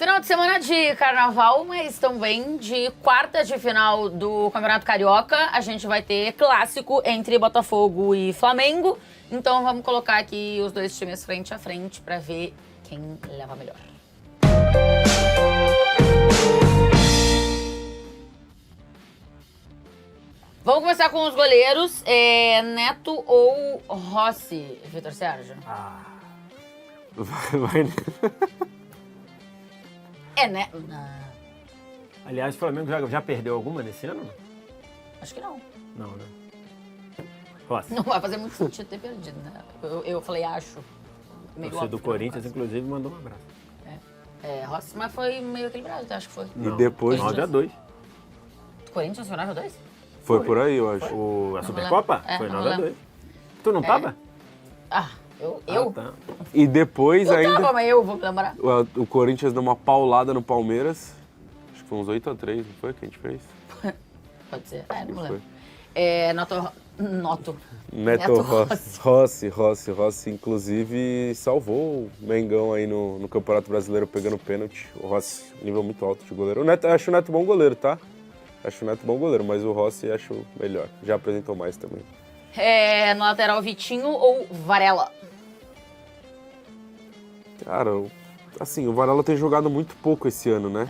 Final de semana de carnaval, mas também de quartas de final do Campeonato Carioca. A gente vai ter clássico entre Botafogo e Flamengo. Então vamos colocar aqui os dois times frente a frente para ver quem leva melhor. Vamos começar com os goleiros. Neto ou Rossi, Vitor Sérgio? Vai. Né? Aliás, o Flamengo já perdeu alguma nesse ano? Acho que não. Não, né? Rossi. Não vai fazer muito sentido ter perdido, né? Eu falei, acho. Você do Corinthians, inclusive, mandou um abraço. Rossi, mas foi meio equilibrado, acho que foi. Não, E depois... 9-2. Corinthians foi 9-2? Foi por aí, eu acho. A Supercopa? Foi 9-2. Tu não tava? Eu? Tá. E depois Eu ainda... tava, mas eu vou lembrar. O Corinthians deu uma paulada no Palmeiras. Acho que foi uns 8-3, não foi que a gente fez? Pode ser. Não Foi. lembro. Neto Rossi, inclusive, salvou o Mengão aí no Campeonato Brasileiro pegando pênalti. O Rossi, nível muito alto de goleiro. Acho o Neto bom goleiro, tá? Acho o Neto bom goleiro, mas o Rossi acho melhor. Já apresentou mais também. No lateral, Vitinho ou Varela? Cara, assim, o Varela tem jogado muito pouco esse ano, né?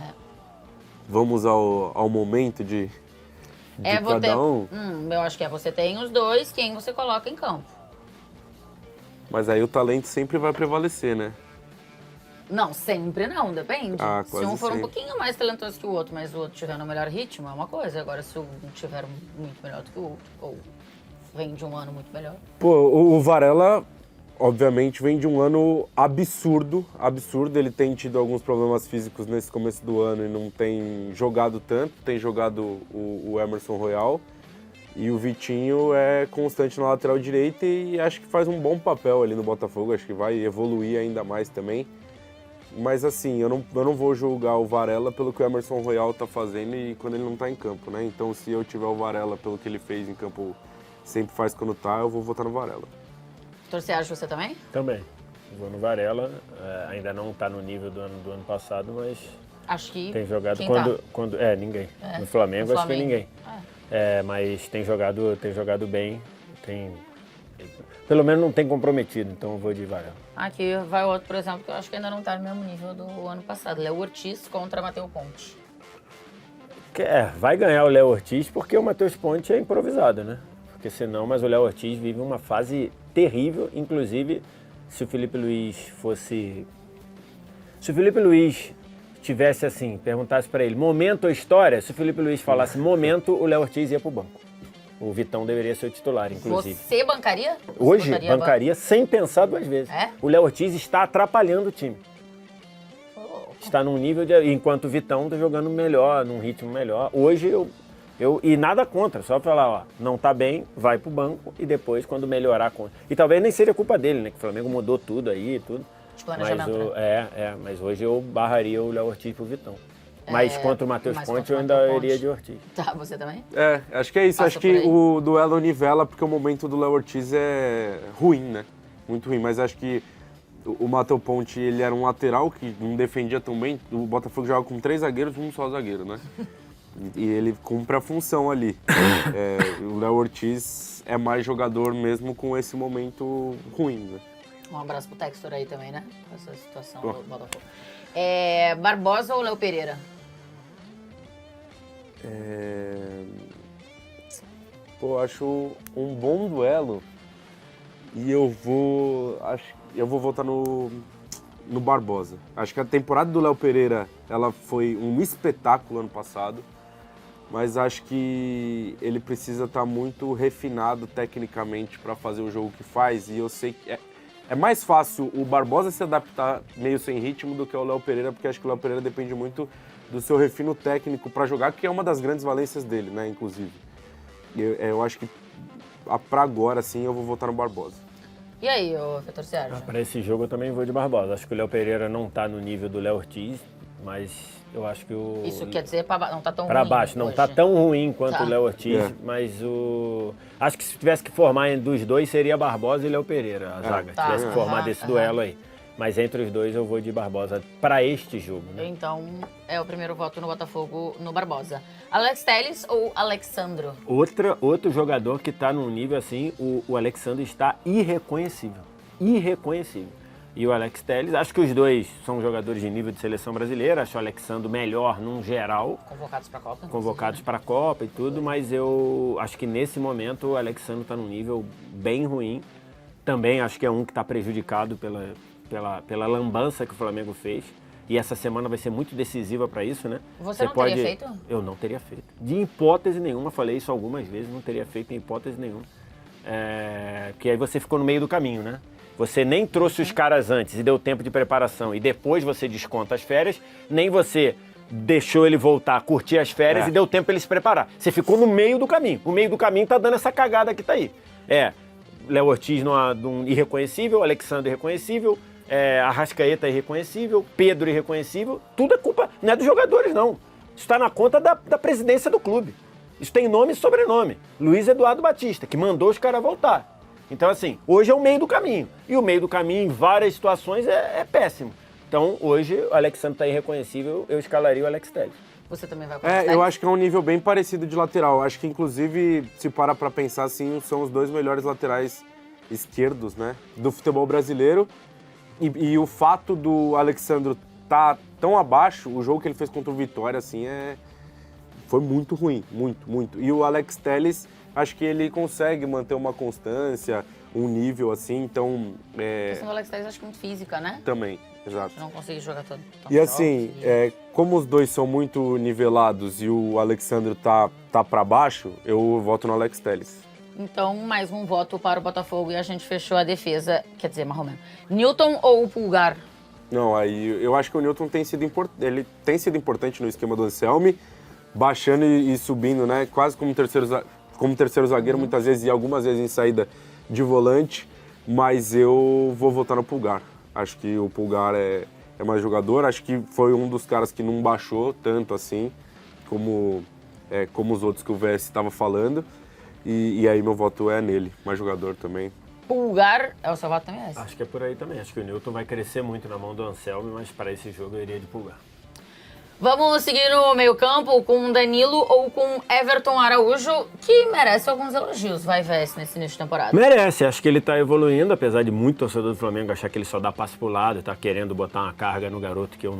Vamos ao momento de cada um. Eu acho que você tem os dois, quem você coloca em campo. Mas aí o talento sempre vai prevalecer, né? Não, sempre não, depende. Se Quase um for um sempre. pouquinho mais talentoso que o outro, mas o outro tiver no melhor ritmo, é uma coisa. Agora, se um tiver muito melhor do que o outro, ou vem de um ano muito melhor. Pô, o Varela, obviamente, vem de um ano absurdo. Ele tem tido alguns problemas físicos nesse começo do ano e não tem jogado tanto. Tem jogado o Emerson Royal. E o Vitinho é constante na lateral direita e acho que faz um bom papel ali no Botafogo. Acho que vai evoluir ainda mais também. Mas assim, eu não vou julgar o Varela pelo que o Emerson Royal tá fazendo e quando ele não tá em campo, né? Então se eu tiver o Varela pelo que ele fez em campo, sempre faz quando tá, eu vou votar no Varela. Você acha você também? Também. Vou no Varela. Ainda não tá no nível do ano passado, mas Acho que tem jogado quem quando ninguém. No Flamengo acho que ninguém. Mas tem jogado bem. Pelo menos não tem comprometido, então eu vou de Varela. Aqui vai outro, por exemplo, que eu acho que ainda não tá no mesmo nível do ano passado. Léo Ortiz contra Matheus Ponte. Vai ganhar o Léo Ortiz porque o Matheus Ponte é improvisado, né? Porque senão, mas o Léo Ortiz vive uma fase terrível, inclusive se o Felipe Luiz tivesse assim, perguntasse pra ele, momento ou história, se o Felipe Luiz falasse momento, o Léo Ortiz ia pro banco. O Vitão deveria ser o titular, inclusive. Você bancaria? Hoje, bancaria sem pensar duas vezes. O Léo Ortiz está atrapalhando o time. Está num nível de... Enquanto o Vitão está jogando melhor, num ritmo melhor. Hoje e nada contra, só falar, não tá bem, vai pro banco e depois, quando melhorar... E talvez nem seja culpa dele, né? Que o Flamengo mudou tudo aí e tudo. De planejamento, mas hoje eu barraria o Léo Ortiz pro Vitão. Mas contra o Matheus Ponte eu ainda iria de Ortiz. Tá, você também? Acho que é isso. Acho que o duelo nivela porque o momento do Léo Ortiz é ruim, né? Muito ruim. Mas acho que o Matheus Ponte, ele era um lateral que não defendia tão bem. O Botafogo joga com 3 zagueiros, um só zagueiro, né? E ele cumpre a função ali. O Léo Ortiz é mais jogador mesmo com esse momento ruim, né? Um abraço pro Textor aí também, né? Essa situação do Botafogo. Barbosa ou Léo Pereira? Acho um bom duelo e eu vou votar no Barbosa. Acho que a temporada do Léo Pereira ela foi um espetáculo ano passado, mas acho que ele precisa estar muito refinado tecnicamente para fazer o jogo que faz e eu sei que é mais fácil o Barbosa se adaptar meio sem ritmo do que o Léo Pereira, porque acho que o Léo Pereira depende muito do seu refino técnico para jogar, que é uma das grandes valências dele, né, inclusive. Eu acho que, para agora, sim, eu vou votar no Barbosa. E aí, Vitor Sérgio? Para esse jogo eu também vou de Barbosa. Acho que o Léo Pereira não está no nível do Léo Ortiz, mas eu acho que o... Isso quer dizer não tá tão ruim. Para baixo, não está tão ruim quanto o Léo Ortiz, mas acho que se tivesse que formar dos dois seria Barbosa e Léo Pereira, a zaga. Se tivesse que formar desse duelo aí. Mas entre os dois eu vou de Barbosa para este jogo, né? Então, é o primeiro voto no Botafogo no Barbosa. Alex Telles ou Alexandro? Outro jogador que está num nível assim, o Alexandro está irreconhecível. Irreconhecível. E o Alex Telles, acho que os dois são jogadores de nível de seleção brasileira, acho o Alexandro melhor num geral. Convocados para a Copa. Convocados para a Copa e tudo, mas eu acho que nesse momento o Alexandro está num nível bem ruim. Também acho que é um que está prejudicado pela lambança que o Flamengo fez. E essa semana vai ser muito decisiva para isso, né? Você não teria feito? Eu não teria feito. De hipótese nenhuma, falei isso algumas vezes, não teria feito em hipótese nenhuma. Porque aí você ficou no meio do caminho, né? Você nem trouxe os caras antes e deu tempo de preparação e depois você desconta as férias, nem você deixou ele voltar, curtir as férias e deu tempo para ele se preparar. Você ficou no meio do caminho. O meio do caminho tá dando essa cagada que tá aí. Léo Ortiz num irreconhecível, Alexandre irreconhecível, Arrascaeta irreconhecível, Pedro irreconhecível. Tudo é culpa, não é dos jogadores, não. Isso está na conta da presidência do clube. Isso tem nome e sobrenome. Luiz Eduardo Batista, que mandou os caras voltar. Então, assim, hoje é o meio do caminho. E o meio do caminho, em várias situações, é péssimo. Então, hoje, o Alexandre está irreconhecível, eu escalaria o Alex Telles. Você também vai com o Alex Eu acho que é um nível bem parecido de lateral. Acho que, inclusive, se parar pra pensar assim, são os dois melhores laterais esquerdos, né, do futebol brasileiro. E o fato do Alexandre tá tão abaixo, o jogo que ele fez contra o Vitória, assim, foi muito ruim, muito, muito. E o Alex Telles, acho que ele consegue manter uma constância, um nível assim, então... A questão do Alex Telles acho que é muito física, né? Também, exato. Não consegue jogar todo. E assim, como os dois são muito nivelados e o Alexandre tá para baixo, eu voto no Alex Telles. Então, mais um voto para o Botafogo e a gente fechou a defesa, quer dizer, mais ou menos. Newton ou Pulgar? Não, aí eu acho que o Newton tem sido importante no esquema do Anselmi, baixando e subindo, né? Quase como terceiro zagueiro, muitas vezes e algumas vezes em saída de volante, mas eu vou votar no Pulgar. Acho que o Pulgar é mais jogador, acho que foi um dos caras que não baixou tanto assim, como os outros que o VS estava falando, e aí meu voto é nele, mais jogador também. Pulgar, é o seu voto também? Acho que é por aí também, acho que o Newton vai crescer muito na mão do Anselmi, mas para esse jogo eu iria de Pulgar. Vamos seguir no meio-campo com Danilo ou com Everton Araújo, que merece alguns elogios, vai VS, nesse início de temporada. Merece, acho que ele está evoluindo, apesar de muito torcedor do Flamengo achar que ele só dá passe pro lado, tá querendo botar uma carga no garoto que eu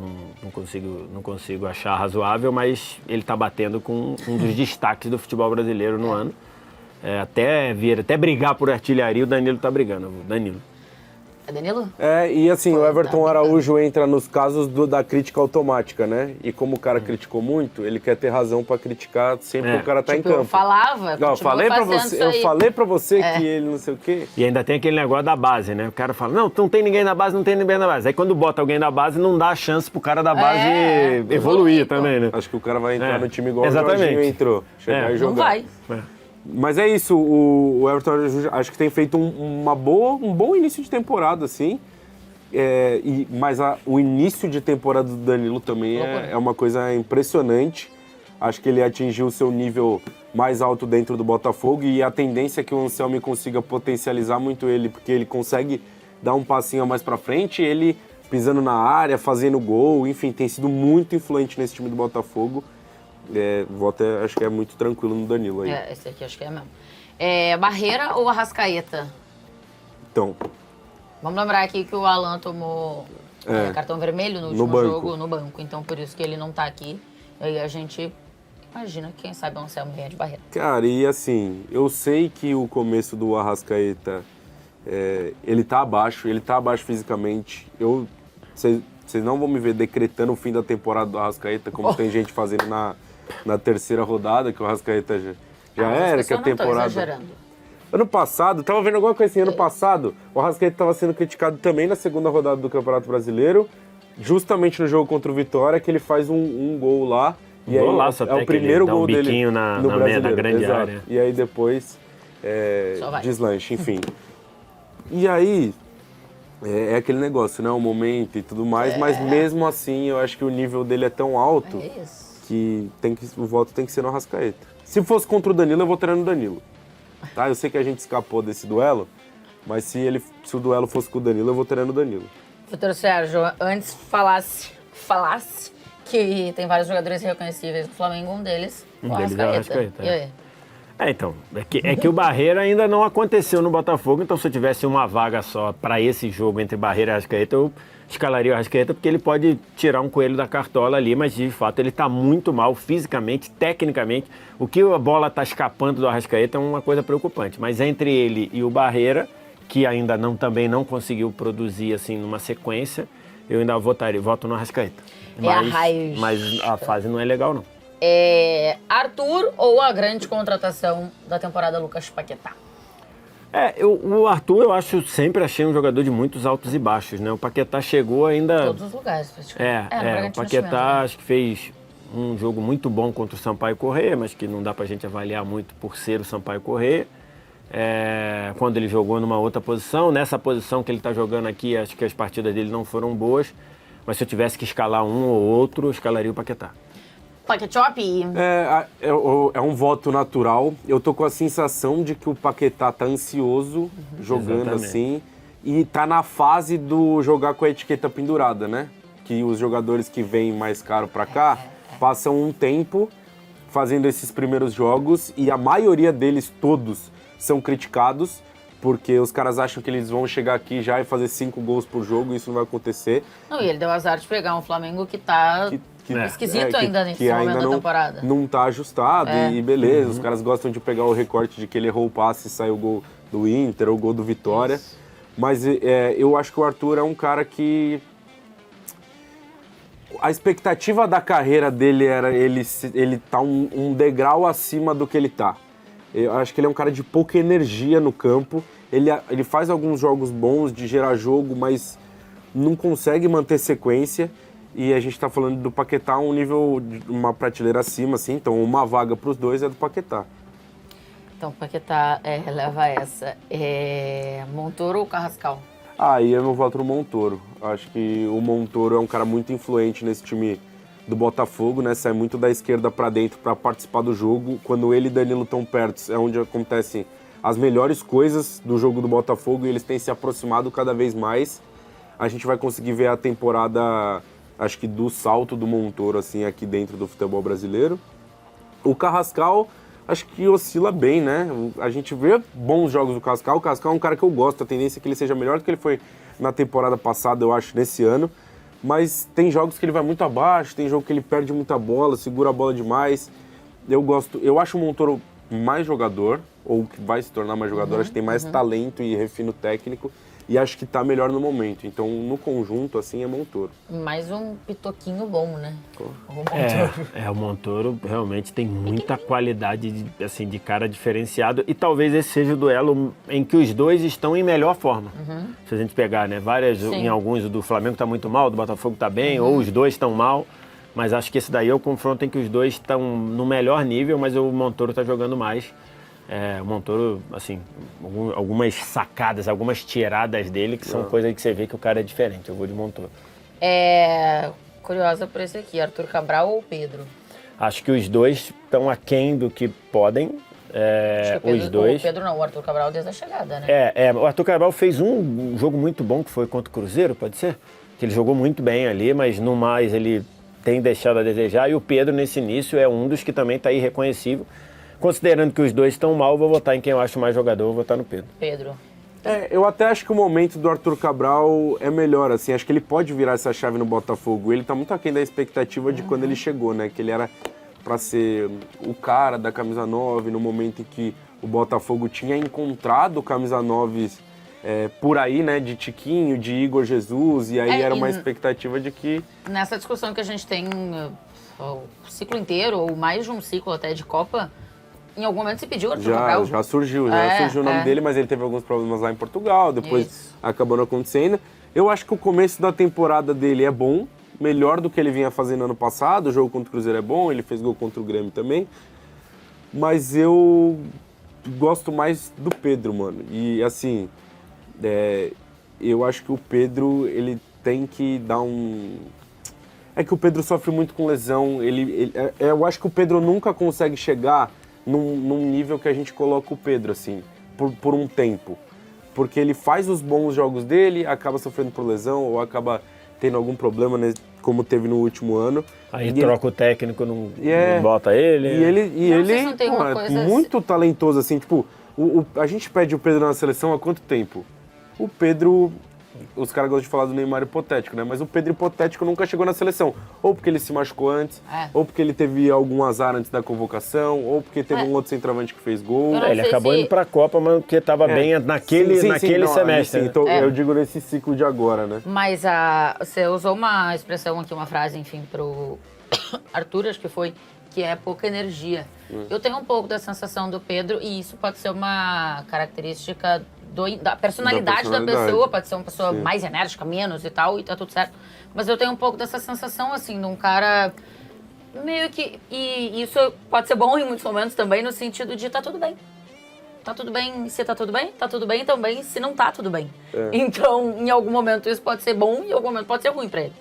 não consigo achar razoável, mas ele tá batendo com um dos destaques do futebol brasileiro no ano. Até brigar por artilharia, o Danilo tá brigando, Danilo. É Danilo? E assim, o Everton Araújo entra nos casos da crítica automática, né? E como o cara criticou muito, ele quer ter razão pra criticar sempre que o cara tá em campo. Eu falava, eu falei pra você que ele não sei o quê. E ainda tem aquele negócio da base, né? O cara fala, não tem ninguém na base, não tem ninguém na base. Aí quando bota alguém na base, não dá chance pro cara da base evoluir também, né? Acho que o cara vai entrar no time igual o Jorginho entrou. Chegar e jogar. Não vai. Mas é isso, o Everton acho que tem feito um bom início de temporada, assim. Mas o início de temporada do Danilo também é uma coisa impressionante. Acho que ele atingiu o seu nível mais alto dentro do Botafogo e a tendência é que o Anselmi consiga potencializar muito ele, porque ele consegue dar um passinho a mais pra frente, ele pisando na área, fazendo gol, enfim, tem sido muito influente nesse time do Botafogo. Voto acho que é muito tranquilo no Danilo aí. Esse aqui acho que é mesmo. Barreira ou Arrascaeta? Então. Vamos lembrar aqui que o Alan tomou cartão vermelho no último jogo no banco. Então, por isso que ele não tá aqui. E aí a gente imagina, quem sabe, o Anselmo venha de Barreira. Cara, e assim, eu sei que o começo do Arrascaeta, ele tá abaixo fisicamente. Vocês não vão me ver decretando o fim da temporada do Arrascaeta, como tem gente fazendo na terceira rodada, que o Arrascaeta já era, que a temporada... Exagerando. Ano passado, tava vendo alguma coisa assim, ano passado, o Arrascaeta tava sendo criticado também na segunda rodada do Campeonato Brasileiro, justamente no jogo contra o Vitória, que ele faz um gol lá, e aí o primeiro gol dele no Brasileiro, na grande área. E aí depois deslanche, enfim. E aí... É aquele negócio, né? O momento e tudo mais, mas mesmo assim eu acho que o nível dele é tão alto que o voto tem que ser no Arrascaeta. Se fosse contra o Danilo, eu votaria no Danilo. Tá? Eu sei que a gente escapou desse duelo, mas se o duelo fosse com o Danilo, eu votaria no Danilo. Vitor Sérgio, antes falasse que tem vários jogadores reconhecíveis do Flamengo, um deles é o Arrascaeta. E aí? Então, é que o Barreira ainda não aconteceu no Botafogo, então se eu tivesse uma vaga só para esse jogo entre Barreira e Arrascaeta, eu escalaria o Arrascaeta porque ele pode tirar um coelho da cartola ali, mas de fato ele está muito mal fisicamente, tecnicamente. O que a bola está escapando do Arrascaeta é uma coisa preocupante, mas entre ele e o Barreira, que ainda também não conseguiu produzir assim numa sequência, eu ainda voto no Arrascaeta. Mas a fase não é legal, não. Arthur ou a grande contratação da temporada, Lucas Paquetá? O Arthur eu sempre achei um jogador de muitos altos e baixos, né? O Paquetá chegou ainda... Todos os lugares, praticamente. O Paquetá acho que fez um jogo muito bom contra o Sampaio Corrêa, mas que não dá pra gente avaliar muito por ser o Sampaio Corrêa. Quando ele jogou numa outra posição, nessa posição que ele tá jogando aqui, acho que as partidas dele não foram boas, mas se eu tivesse que escalar um ou outro, eu escalaria o Paquetá. Paquetop? É um voto natural. Eu tô com a sensação de que o Paquetá tá ansioso, jogando assim, e tá na fase do jogar com a etiqueta pendurada, né? Que os jogadores que vêm mais caro pra cá passam um tempo fazendo esses primeiros jogos e a maioria deles, todos, são criticados porque os caras acham que eles vão chegar aqui já e fazer 5 gols por jogo e isso não vai acontecer. Não, e ele deu azar de pegar um Flamengo que tá... esquisito ainda nesse momento da temporada. Não tá ajustado e beleza, os caras gostam de pegar o recorte de que ele errou o passe e saiu o gol do Inter ou o gol do Vitória. Isso. Mas eu acho que o Arthur é um cara que... A expectativa da carreira dele era ele tá um degrau acima do que ele tá. Eu acho que ele é um cara de pouca energia no campo. Ele faz alguns jogos bons de gerar jogo, mas não consegue manter sequência. E a gente tá falando do Paquetá um nível, uma prateleira acima, assim. Então, uma vaga pros dois é do Paquetá. Então, o Paquetá leva essa. Montoro ou Carrascal? Aí eu não voto no Montoro. Acho que o Montoro é um cara muito influente nesse time do Botafogo, né? Sai muito da esquerda para dentro para participar do jogo. Quando ele e Danilo estão perto, é onde acontecem as melhores coisas do jogo do Botafogo e eles têm se aproximado cada vez mais. A gente vai conseguir ver a temporada, acho que do salto do Montoro, assim, aqui dentro do futebol brasileiro. O Carrascal, acho que oscila bem, né? A gente vê bons jogos do Carrascal. O Carrascal é um cara que eu gosto, a tendência é que ele seja melhor do que ele foi na temporada passada, eu acho, nesse ano. Mas tem jogos que ele vai muito abaixo, tem jogo que ele perde muita bola, segura a bola demais. Eu acho o Montoro mais jogador, ou que vai se tornar mais jogador, acho que tem mais talento e refino técnico. E acho que tá melhor no momento. Então, no conjunto, assim, é Montoro. Mais um pitoquinho bom, né? O Montoro realmente tem muita qualidade assim, de cara diferenciado. E talvez esse seja o duelo em que os dois estão em melhor forma. Se a gente pegar, né? Em alguns, o do Flamengo tá muito mal, o do Botafogo tá bem, ou os dois estão mal. Mas acho que esse daí é o confronto em que os dois estão no melhor nível, mas o Montoro tá jogando mais. O Montoro, assim, algumas sacadas, algumas tiradas dele que são coisas que você vê que o cara é diferente. Eu vou de Montoro. Curiosa por esse aqui, Arthur Cabral ou Pedro? Acho que os dois estão aquém do que podem. Os dois. O Pedro não, o Arthur Cabral desde a chegada, né? O Arthur Cabral fez um jogo muito bom que foi contra o Cruzeiro, pode ser? Que ele jogou muito bem ali, mas no mais ele tem deixado a desejar. E o Pedro, nesse início, é um dos que também está irreconhecível. Considerando que os dois estão mal, vou votar em quem eu acho mais jogador, vou votar no Pedro. Eu até acho que o momento do Arthur Cabral é melhor, assim, acho que ele pode virar essa chave no Botafogo. Ele tá muito aquém da expectativa de quando ele chegou, né? Que ele era para ser o cara da camisa 9, no momento em que o Botafogo tinha encontrado camisa 9 por aí, né? De Tiquinho, de Igor Jesus, e aí era uma expectativa de que... Nessa discussão que a gente tem o ciclo inteiro, ou mais de um ciclo até de Copa... Em algum momento se pediu o Arthur Cabral? Já surgiu o nome dele, mas ele teve alguns problemas lá em Portugal, depois acabou não acontecendo. Eu acho que o começo da temporada dele é bom, melhor do que ele vinha fazendo ano passado, o jogo contra o Cruzeiro é bom, ele fez gol contra o Grêmio também. Mas eu gosto mais do Pedro, mano. E assim, eu acho que o Pedro, ele tem que dar um... É que o Pedro sofre muito com lesão, eu acho que o Pedro nunca consegue chegar... Num nível que a gente coloca o Pedro, assim, por um tempo. porque ele faz os bons jogos dele, acaba sofrendo por lesão ou acaba tendo algum problema, né, como teve no último ano. Aí troca o técnico, não bota ele. E ele é muito talentoso, assim, tipo, a gente pede o Pedro na seleção há quanto tempo? O Pedro, os caras gostam de falar do Neymar hipotético, né? Mas o Pedro hipotético nunca chegou na seleção. Ou porque ele se machucou antes, ou porque ele teve algum azar antes da convocação, ou porque teve um outro centroavante que fez gol. Ele acabou indo pra Copa, mas porque tava bem naquele semestre. Sim, então, eu digo nesse ciclo de agora, né? Mas você usou uma expressão aqui, uma frase, enfim, pro Arthur, acho que foi, que é pouca energia. Eu tenho um pouco da sensação do Pedro, e isso pode ser uma característica da personalidade da pessoa, pode ser uma pessoa mais enérgica, menos e tal, e tá tudo certo. Mas eu tenho um pouco dessa sensação, assim, de um cara meio que... E isso pode ser bom em muitos momentos também, no sentido de tá tudo bem. Tá tudo bem se tá tudo bem? Tá tudo bem também se não tá tudo bem. Então, em algum momento isso pode ser bom e em algum momento pode ser ruim pra ele.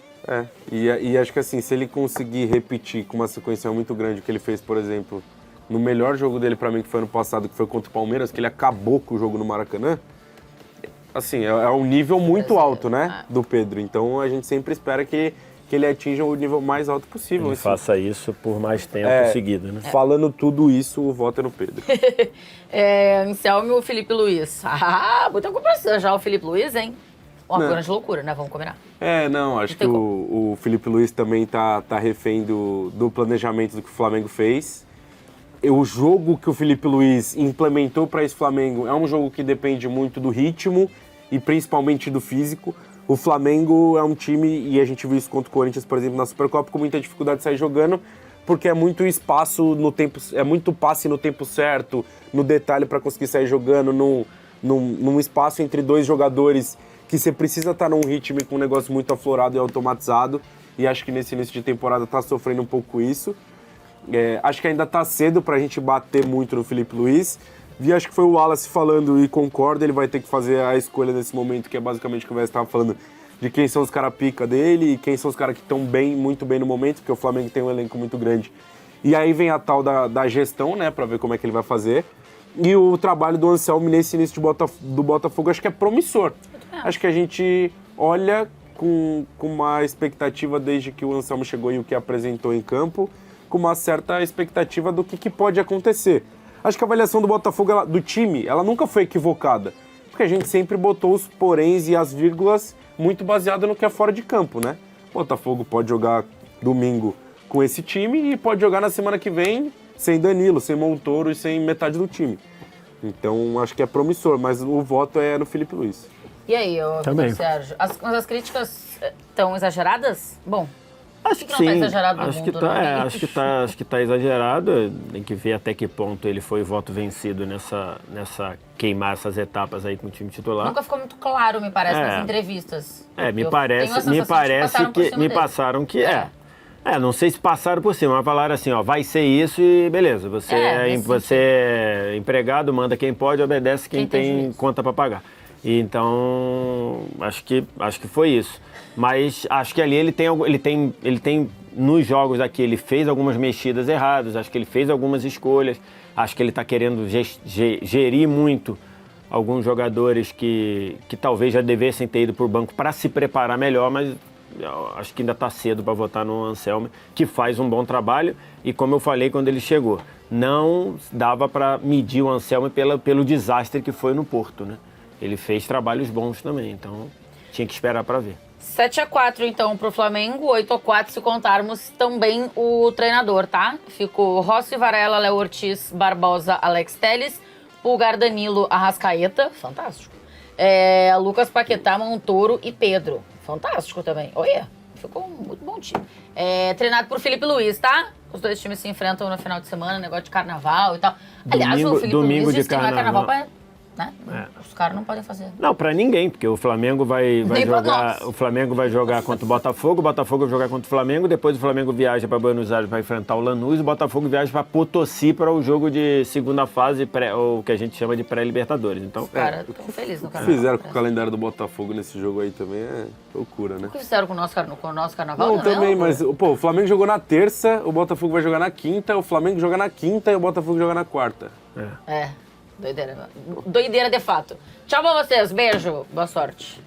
E acho que assim, se ele conseguir repetir com uma sequência muito grande o que ele fez, por exemplo, no melhor jogo dele pra mim, que foi ano passado, que foi contra o Palmeiras, que ele acabou com o jogo no Maracanã, assim, é um nível muito alto, né, do Pedro. Então a gente sempre espera que ele atinja o nível mais alto possível. Ele assim. faça isso por mais tempo seguido, né? Falando tudo isso, o voto é no Pedro. Anselmo ou Felipe Luiz? Muita conversa já o Felipe Luiz, hein? Uma grande loucura, né? Vamos combinar. Acho que o Felipe Luiz também tá refém do planejamento do que o Flamengo fez. O jogo que o Felipe Luiz implementou para esse Flamengo é um jogo que depende muito do ritmo e principalmente do físico. O Flamengo é um time, e a gente viu isso contra o Corinthians, por exemplo, na Supercopa, com muita dificuldade de sair jogando, porque é muito espaço no tempo, é muito passe no tempo certo, no detalhe para conseguir sair jogando, num espaço entre dois jogadores que você precisa estar num ritmo com um negócio muito aflorado e automatizado, e acho que nesse início de temporada tá sofrendo um pouco isso. Acho que ainda tá cedo pra gente bater muito no Felipe Luiz. Acho que foi o Wallace falando e concordo, ele vai ter que fazer a escolha nesse momento, que é basicamente o que o Wes estava falando, de quem são os caras pica dele e quem são os caras que estão muito bem no momento, porque o Flamengo tem um elenco muito grande. E aí vem a tal da gestão, né, pra ver como é que ele vai fazer. E o trabalho do Anselmo nesse início do Botafogo acho que é promissor. Acho que a gente olha com uma expectativa desde que o Anselmo chegou e o que apresentou em campo, com uma certa expectativa do que pode acontecer. Acho que a avaliação do Botafogo, do time, ela nunca foi equivocada, porque a gente sempre botou os poréns e as vírgulas muito baseado no que é fora de campo, né? O Botafogo pode jogar domingo com esse time e pode jogar na semana que vem sem Danilo, sem Montoro e sem metade do time. Então, acho que é promissor, mas o voto é no Felipe Luiz. E aí, Sérgio, as críticas estão exageradas? Bom, acho que não sim. Tá exagerado acho, mundo, que tá, né? acho que tá exagerado. Tem que ver até que ponto ele foi voto vencido nessa queimar essas etapas aí com o time titular. Nunca ficou muito claro, me parece, nas entrevistas. Me passaram que não sei se passaram por cima, mas falaram assim, ó, vai ser isso e beleza. Você é empregado, manda quem pode, obedece quem tem conta para pagar. E então, acho que foi isso. Mas acho que ali ele tem nos jogos aqui, ele fez algumas mexidas erradas, acho que ele fez algumas escolhas, acho que ele está querendo gerir muito alguns jogadores que talvez já devessem ter ido para o banco para se preparar melhor, mas acho que ainda está cedo para votar no Anselmo, que faz um bom trabalho e, como eu falei quando ele chegou, não dava para medir o Anselmo pelo desastre que foi no Porto, né? Ele fez trabalhos bons também, então tinha que esperar para ver. 7-4, então, pro Flamengo, 8-4 se contarmos também o treinador, tá? Ficou Rossi, Varela, Léo Ortiz, Barbosa, Alex Telles, Pulgar, Danilo, Arrascaeta, fantástico. Lucas Paquetá, Montoro e Pedro, fantástico também. Olha, ficou um muito bom time. Treinado por Felipe Luiz, tá? Os dois times se enfrentam no final de semana, negócio de carnaval e tal. Aliás, o Felipe Luiz disse que não é carnaval pra... Né? Os caras não podem fazer. Não, pra ninguém, porque o Flamengo vai jogar contra o Botafogo vai jogar contra o Flamengo, depois o Flamengo viaja pra Buenos Aires para enfrentar o Lanús, o Botafogo viaja pra Potosí para o jogo de segunda fase, ou que a gente chama de pré-Libertadores. Então, os caras estão felizes no carnaval. O que fizeram com o calendário do Botafogo nesse jogo aí também é loucura, né? O que fizeram com o nosso carnaval? Não, também, mas o Flamengo jogou na terça, o Botafogo vai jogar na quinta, o Flamengo joga na quinta e o Botafogo joga na quarta. Doideira de fato. Tchau pra vocês, beijo, boa sorte.